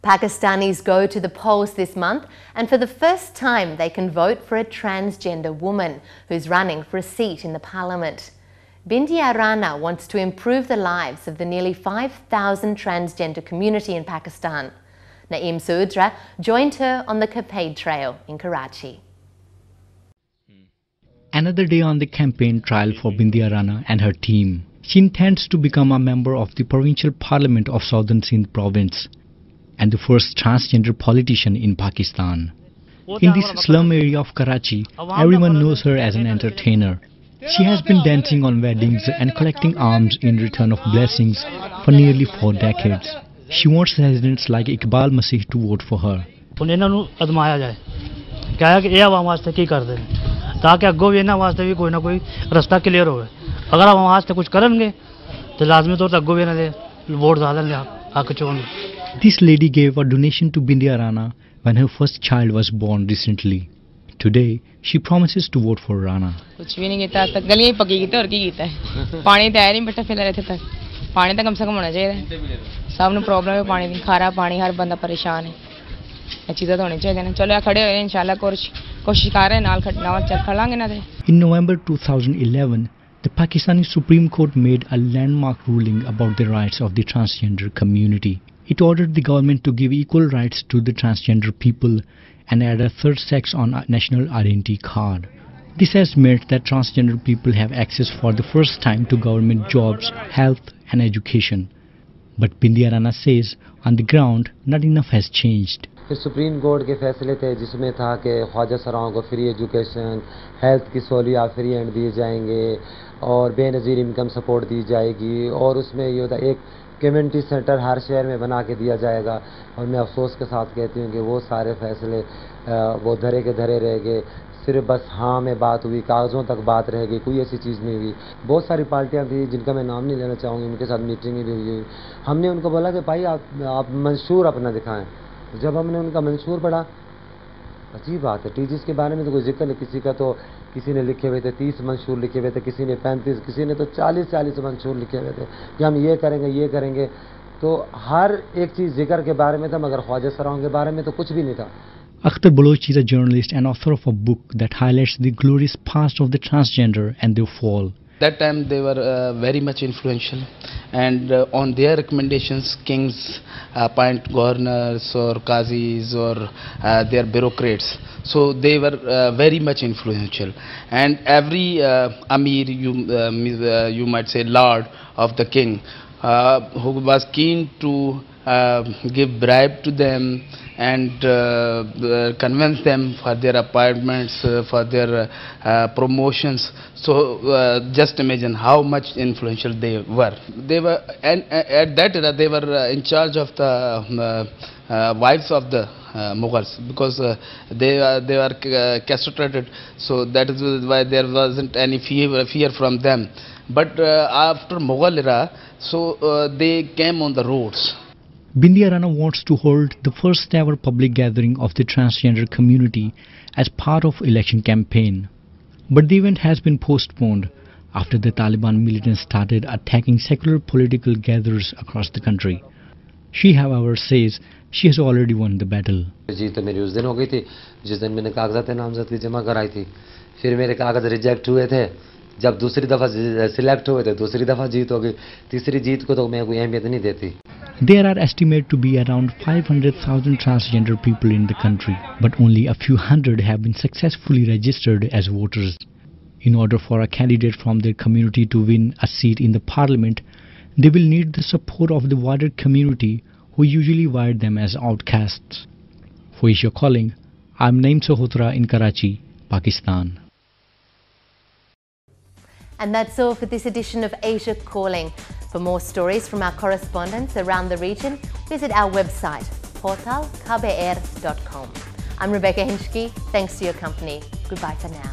Pakistanis go to the polls this month, and for the first time they can vote for a transgender woman who's running for a seat in the parliament. Bindiya Rana wants to improve the lives of the nearly 5,000 transgender community in Pakistan. Naeem Sahoutara joined her on the campaign trail in Karachi. Another day on the campaign trail for Bindiya Rana and her team. She intends to become a member of the provincial parliament of Southern Sindh province and the first transgender politician in Pakistan. In this slum area of Karachi, everyone knows her as an entertainer. She has been dancing on weddings and collecting alms in return of blessings for nearly 4 decades. She wants residents like Iqbal Masih to vote for her. ताकि अगो भी इन्होंने वास्ते भी कोई ना कोई रास्ता clear हो। अगर हम वास्ते कुछ करेंगे तो लाजमी तौर पर अगो भी इन्होंने वोट डाल देंगे हक चुन। This lady gave a donation to Bindiya Rana when her first child was born recently. Today, she promises to vote for Rana. कुछ भी नहीं किया तक गलियां ही पक्की की और की कीता है। पानी तो है नहीं बेटा फिलहाल इत्थे तक। पानी तो कम से कम होना चाहिए। सब ਨੂੰ प्रॉब्लम है पानी दी, खारा पानी, हर बंदा परेशान है। In November 2011, the Pakistani Supreme Court made a landmark ruling about the rights of the transgender community. It ordered the government to give equal rights to the transgender people and add a third sex on a national identity card. This has meant that transgender people have access for the first time to government jobs, health and education. But Bindiya Rana says, on the ground, not enough has changed. फिर supreme court के फैसले थे जिसमें था कि ख्वाजा सराओं को free education, health की सहूलियात free and दिए जाएंगे और बेनज़ीर इनकम सपोर्ट दी जाएगी और उसमें ये होता एक कम्युनिटी सेंटर हर शहर में बना के दिया जाएगा। और मैं अफसोस के साथ कहती हूँ कि वो सारे फैसले वो धरे के धरे रह गए। सिर्फ बस हाँ में बात हुई, कागज़ों तक बात रह गई, कोई ऐसी चीज़ नहीं हुई। बहुत सारी पार्टियाँ थी जिनका मैं नाम नहीं लेना चाहूँगी, उनके साथ मीटिंग भी हुई। हमने उनको बोला कि भाई आप मंशूर अपना दिखाएँ। जब हमने उनका मंशूर पढ़ा, अजीब बात है, टीचर्स के बारे में तो कोई जिक्र नहीं किसी का। तो किसी ने लिखे हुए थे 30 मंशूर लिखे हुए थे, किसी ने 35, किसी ने तो 40 मंशूर लिखे हुए थे कि हम ये करेंगे। तो हर एक चीज़ जिक्र के बारे में था, मगर ख्वाजा सराओं के बारे में तो कुछ भी नहीं था। Akhtar Baloch is a journalist and author of a book that highlights the glorious past of the transgender and their fall. That time they were very much influential, and on their recommendations kings appoint governors or qazis or their bureaucrats. So they were very much influential, and every amir, you might say lord of the king, who was keen to give bribe to them and convince them for their appointments, for their promotions. So just imagine how much influential they were. And at that era they were in charge of the wives of the Mughals, because they were castrated. So that is why there wasn't any fear from them. But after Mughal era, so they came on the roads. Bindiya Rana wants to hold the first ever public gathering of the transgender community as part of election campaign. But the event has been postponed after the Taliban militants started attacking secular political gatherers across the country. She, however, says she has already won the battle. जीत तो मेरी उस दिन हो गई थी जिस दिन मैंने कागजात नामजदगी जमा कराई थी। फिर मेरे कागज रिजेक्ट हुए थे। जब दूसरी दफ़ा सिलेक्ट हुए थे, दूसरी दफ़ा जीत हो गई। तीसरी जीत को तो मैं कोई अहमियत नहीं देती। There are estimated to be around 500,000 transgender people in the country, but only a few hundred have been successfully registered as voters. In order for a candidate from their community to win a seat in the parliament, they will need the support of the wider community who usually write them as outcasts. For Asia Calling, I'm Naeem Sahoutara in Karachi, Pakistan. And that's all for this edition of Asia Calling. For more stories from our correspondents around the region, visit our website, portalkbr.com. I'm Rebecca Hinchke. Thanks for your company. Goodbye for now.